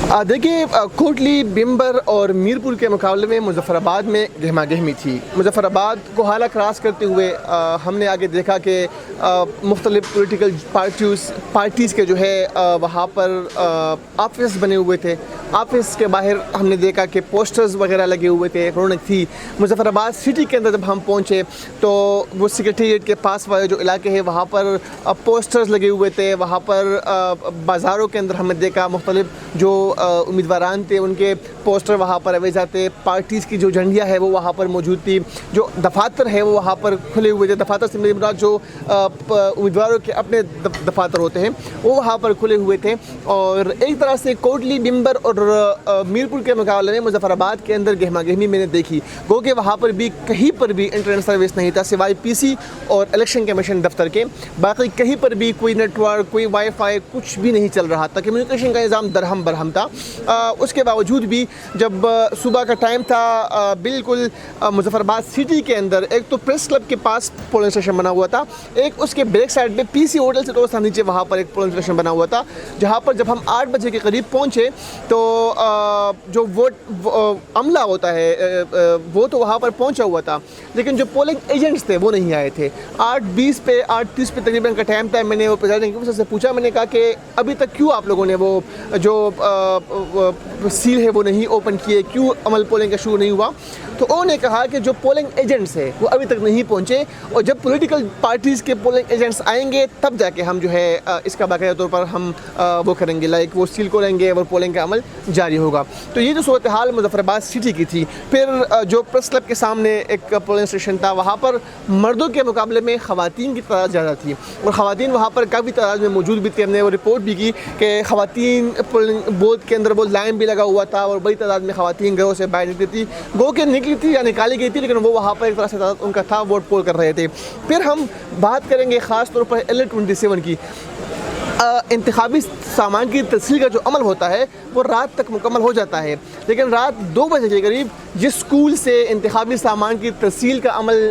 دیکھیے کوٹلی بمبر اور میرپور کے مقابلے میں مظفر آباد میں گہما گہمی تھی۔ مظفر آباد کو حالہ کراس کرتے ہوئے ہم نے آگے دیکھا کہ مختلف پولیٹیکل پارٹیز کے جو ہے وہاں پر آفس بنے ہوئے تھے۔ آفس کے باہر ہم نے دیکھا کہ پوسٹرز وغیرہ لگے ہوئے تھے، رونق تھی۔ مظفر آباد سٹی کے اندر جب ہم پہنچے تو وہ سیکریٹریٹ کے پاس والے جو علاقے ہیں وہاں پر پوسٹرز لگے ہوئے تھے۔ وہاں پر بازاروں کے اندر ہم نے دیکھا مختلف جو امیدواران تھے ان کے پوسٹر وہاں پر اویزہ تھے، پارٹیز کی جو جھنڈیاں ہے وہ وہاں پر موجود تھی، جو دفاتر ہے وہ وہاں پر کھلے ہوئے تھے۔ دفاتر سے میری مراد جو امیدواروں کے اپنے دفاتر ہوتے ہیں وہ وہاں پر کھلے ہوئے تھے۔ اور ایک طرح سے کوٹلی بمبر اور میرپور کے مقابلے میں مظفر آباد کے اندر گہما گہمی میں نے دیکھی، گو کہ وہاں پر بھی کہیں پر بھی انٹرنیٹ سروس نہیں تھا سوائے پی سی اور الیکشن کمیشن دفتر کے، باقی کہیں پر بھی کوئی نیٹ ورک، کوئی وائی فائی کچھ بھی نہیں چل رہا تھا۔ کمیونیکیشن کا نظام درہم برہم تھا۔ اس کے باوجود بھی جب صبح کا ٹائم تھا بالکل مظفر آباد سٹی کے اندر ایک تو پریس کلب کے پاس پولنگ اسٹیشن بنا ہوا تھا، ایک اس کے بیک سائڈ پہ پی سی ہوٹل سے تو نیچے وہاں پر ایک پولنگ اسٹیشن بنا ہوا تھا، جہاں پر جب ہم 8 بجے کے قریب پہنچے تو جو ووٹ عملہ ہوتا ہے وہ تو وہاں پر پہنچا ہوا تھا، لیکن جو پولنگ ایجنٹس تھے وہ نہیں آئے تھے۔ 8:20 پہ 8:30 پہ تقریباً کا ٹائم تھا۔ میں نے وہ پریزائڈنگ آفیسر سے پوچھا، میں نے کہا کہ ابھی تک کیوں آپ لوگوں نے وہ جو سیل ہے وہ نہیں اوپن کیے، کیوں عمل پولنگ کا شروع نہیں ہوا؟ تو انہوں نے کہا کہ جو پولنگ ایجنٹس ہیں وہ ابھی تک نہیں پہنچے، اور جب پولیٹیکل پارٹیز کے پولنگ ایجنٹس آئیں گے تب جا کے ہم جو ہے اس کا باقاعدہ طور پر ہم وہ کریں گے، لائک وہ سیل کھولیں گے اور پولنگ کا عمل جاری ہوگا۔ تو یہ جو صورتحال مظفر آباد سٹی کی تھی۔ پھر جو پریس کلب کے سامنے ایک پولنگ اسٹیشن تھا، وہاں پر مردوں کے مقابلے میں خواتین کی تعداد زیادہ تھی، اور خواتین وہاں پر کافی تعداد میں موجود بھی تھی۔ ہم نے وہ رپورٹ بھی کی کہ خواتین پولنگ بوتھ کے اندر وہ لائن بھی لگا ہوا تھا اور بڑی تعداد میں خواتین گھروں سے باہر نکلی تھی، گو کہ نکلی تھی یا نکالی گئی تھی، لیکن وہ وہاں پر ایک طرح سے تعداد ان کا تھا، ووٹ پول کر رہے تھے۔ پھر ہم بات کریں گے خاص طور پر L27 کی۔ انتخابی سامان کی ترسیل کا جو عمل ہوتا ہے وہ رات تک مکمل ہو جاتا ہے، لیکن رات 2 بجے کے قریب جس اسکول سے انتخابی سامان کی ترسیل کا عمل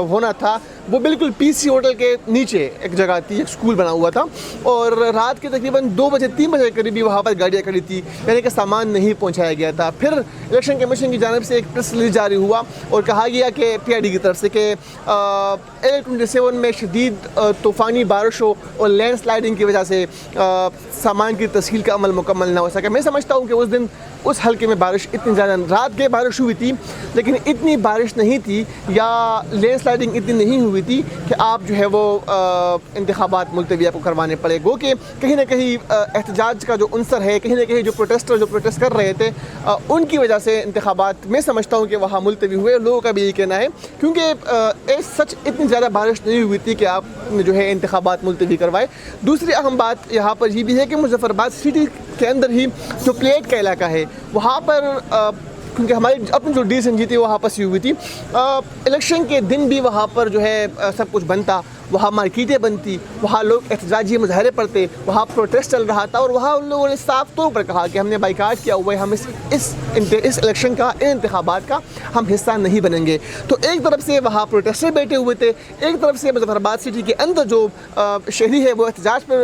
ہونا تھا وہ بالکل پی سی ہوٹل کے نیچے ایک جگہ تھی، ایک اسکول بنا ہوا تھا، اور رات کے تقریباً 2 بجے 3 بجے کے قریب بھی وہاں پر گاڑیاں کھڑی تھی، یعنی کہ سامان نہیں پہنچایا گیا تھا۔ پھر الیکشن کمیشن کی جانب سے ایک پریس ریلیز جاری ہوا اور کہا گیا کہ پی آئی ڈی کی طرف سے کہ L27 میں شدید طوفانی بارشوں اور لینڈ سلائڈنگ کی وجہ سے سامان کی ترسیل کا عمل مکمل نہ ہو سکا۔ میں سمجھتا ہوں کہ اس دن اس حلقے میں بارش اتنی زیادہ، رات کے بارش ہوئی تھی لیکن اتنی بارش نہیں تھی یا لینڈ سلائڈنگ اتنی نہیں ہوئی تھی کہ آپ جو ہے وہ انتخابات ملتوی آپ کو کروانے پڑے، گو کہ کہیں نہ کہیں احتجاج کا جو عنصر ہے، کہیں نہ کہیں جو پروٹیسٹر جو پروٹیسٹ کر رہے تھے ان کی وجہ سے انتخابات میں سمجھتا ہوں کہ وہاں ملتوی ہوئے۔ لوگوں کا بھی یہ کہنا ہے کیونکہ سچ اتنی زیادہ بارش نہیں ہوئی تھی کہ آپ نے جو ہے انتخابات ملتوی کروائے۔ دوسری اہم بات یہاں پر یہ بھی ہے کہ مظفر آباد سٹی کے اندر ہی جو پلیٹ کا علاقہ ہے وہاں پر کیونکہ ہماری اپنی جو ڈیسیژن جی تھی وہ آپس ہی ہوئی تھی، الیکشن کے دن بھی وہاں پر جو ہے سب کچھ بنتا، وہاں مارکیٹیں بنتی، وہاں لوگ احتجاجی مظاہرے پڑھتے، وہاں پروٹیسٹ چل رہا تھا، اور وہاں ان لوگوں نے صاف طور پر کہا کہ ہم نے بائیکاٹ کیا ہوا ہے، ہم اس الیکشن کا، ان انتخابات کا ہم حصہ نہیں بنیں گے۔ تو ایک طرف سے وہاں پروٹیسٹر بیٹھے ہوئے تھے، ایک طرف سے مظفر آباد سٹی کے اندر جو شہری ہے وہ احتجاج پر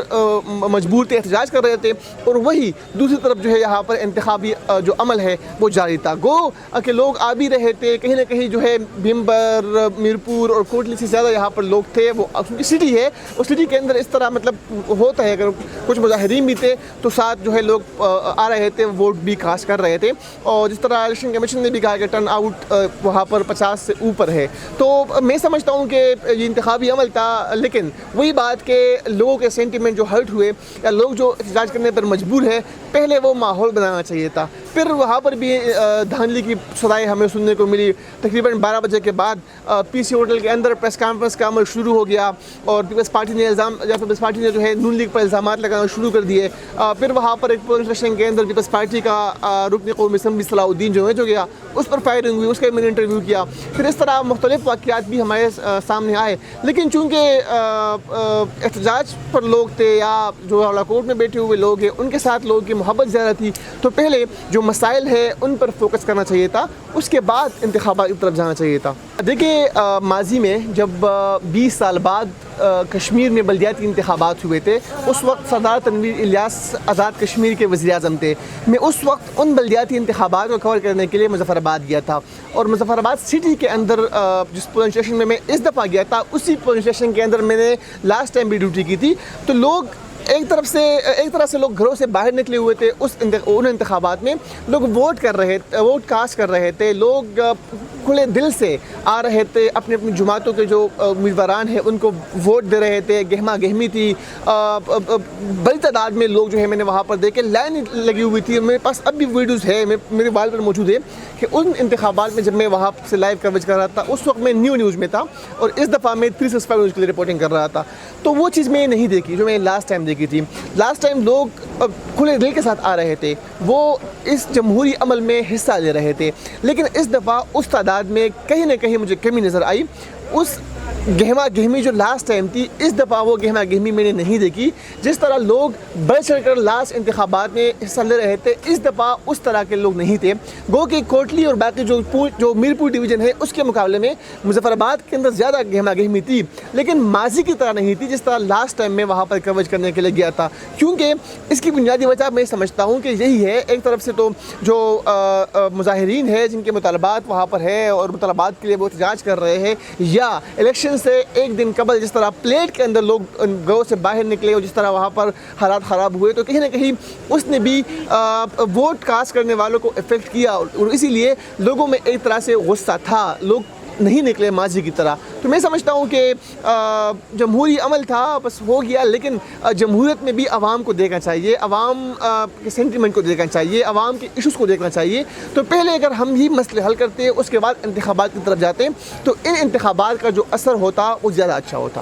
مجبور تھے، احتجاج کر رہے تھے، اور وہی دوسری طرف جو ہے یہاں پر انتخابی جو عمل ہے وہ جاری تھا، گو کہ لوگ آ بھی رہے تھے، کہیں نہ کہیں جو ہے بمبر، میرپور اور کوٹلی سے زیادہ یہاں پر لوگ تھے۔ وہ کیونکہ سٹی ہے، اس سٹی کے اندر اس طرح مطلب ہوتا ہے، اگر کچھ مظاہرین بھی تھے تو ساتھ جو ہے لوگ آ رہے تھے، ووٹ بھی کاسٹ کر رہے تھے، اور جس طرح الیکشن کمیشن نے بھی کہا کہ ٹرن آؤٹ وہاں پر 50 سے اوپر ہے۔ تو میں سمجھتا ہوں کہ یہ انتخابی عمل تھا، لیکن وہی بات کہ لوگوں کے سینٹیمنٹ جو ہرٹ ہوئے یا لوگ جو احتجاج کرنے پر مجبور ہے، پہلے وہ ماحول بنانا چاہیے تھا۔ پھر وہاں پر بھی دھاندلی کی صدائیں ہمیں سننے کو ملی۔ تقریباً 12 بجے کے بعد پی سی ہوٹل کے اندر پریس کانفرنس کا عمل شروع ہو گیا، اور پیپلز پارٹی نے جو ہے نون لیگ پر الزامات لگانا شروع کر دیے۔ پھر وہاں پر ایک پولنگ اسٹیشن کے اندر پیپلز پارٹی کا رکن قومی اسمبلی صلاح الدین جو گیا، اس پر فائرنگ ہوئی، اس کا میں نے انٹرویو کیا۔ پھر اس طرح مختلف واقعات بھی ہمارے سامنے آئے، لیکن چونکہ احتجاج پر لوگ تھے یا جو کوٹ میں بیٹھے ہوئے لوگ ہیں ان کے ساتھ لوگوں کی محبت زیادہ تھی، تو پہلے جو جو مسائل ہیں ان پر فوکس کرنا چاہیے تھا، اس کے بعد انتخابات کی طرف جانا چاہیے تھا۔ دیکھیے ماضی میں جب 20 سال بعد کشمیر میں بلدیاتی انتخابات ہوئے تھے، اس وقت سردار تنویر الیاس آزاد کشمیر کے وزیر اعظم تھے۔ میں اس وقت ان بلدیاتی انتخابات کو کور کرنے کے لیے مظفر آباد گیا تھا، اور مظفر آباد سٹی کے اندر جس پولنگ اسٹیشن میں اس دفعہ گیا تھا، اسی پولنگ اسٹیشن کے اندر میں نے لاسٹ ٹائم بھی ڈیوٹی کی تھی۔ تو لوگ ایک طرح سے لوگ گھروں سے باہر نکلے ہوئے تھے ان انتخابات میں، لوگ ووٹ کاسٹ کر رہے تھے، لوگ کھلے دل سے آ رہے تھے، اپنی جماعتوں کے جو امیدواران ہیں ان کو ووٹ دے رہے تھے، گہما گہمی تھی، بڑی تعداد میں لوگ جو ہے میں نے وہاں پر دیکھے، لائن لگی ہوئی تھی۔ میرے پاس اب بھی ویڈیوز ہے، میرے موبائل پر موجود ہے کہ ان انتخابات میں جب میں وہاں سے لائیو کوریج کر رہا تھا، اس وقت میں نیوز میں تھا، اور اس دفعہ میں 365 نیوز کے لیے رپورٹنگ کر رہا تھا۔ تو وہ چیز میں نہیں دیکھی جو میں لاسٹ ٹائم دیکھی تھی۔ لاسٹ ٹائم لوگ کھلے دل کے ساتھ آ رہے تھے، وہ اس جمہوری عمل میں حصہ لے رہے تھے، لیکن اس دفعہ اس تعداد میں کہیں نہ کہیں مجھے کمی نظر آئی۔ اس گہما گہمی جو لاسٹ ٹائم تھی، اس دفعہ وہ گہما گہمی میں نے نہیں دیکھی۔ جس طرح لوگ بڑھ چڑھ کر لاسٹ انتخابات میں حصہ لے رہے تھے، اس دفعہ اس طرح کے لوگ نہیں تھے۔ گو کہ کوٹلی اور باقی جو میرپور ڈویژن ہے اس کے مقابلے میں مظفر آباد کے اندر زیادہ گہما گہمی تھی، لیکن ماضی کی طرح نہیں تھی جس طرح لاسٹ ٹائم میں وہاں پر کوریج کرنے کے لیے گیا تھا۔ کیونکہ اس کی بنیادی وجہ میں سمجھتا ہوں کہ یہی ہے، ایک طرف سے تو جو مظاہرین ہیں جن کے مطالبات وہاں پر ہے اور مطالبات کے لیے وہ احتجاج کر رہے ہیں، یا الیکشن سے ایک دن قبل جس طرح پلیٹ کے اندر لوگ گھروں سے باہر نکلے اور جس طرح وہاں پر حالات خراب ہوئے، تو کہیں نہ کہیں اس نے بھی ووٹ کاسٹ کرنے والوں کو افیکٹ کیا، اور اسی لیے لوگوں میں ایک طرح سے غصہ تھا، لوگ نہیں نکلے ماضی کی طرح۔ تو میں سمجھتا ہوں کہ جمہوری عمل تھا، بس ہو گیا، لیکن جمہوریت میں بھی عوام کو دیکھنا چاہیے، عوام کے سینٹیمنٹ کو دیکھنا چاہیے، عوام کے ایشوز کو دیکھنا چاہیے۔ تو پہلے اگر ہم ہی مسئلے حل کرتے، اس کے بعد انتخابات کی طرف جاتے، تو ان انتخابات کا جو اثر ہوتا وہ زیادہ اچھا ہوتا۔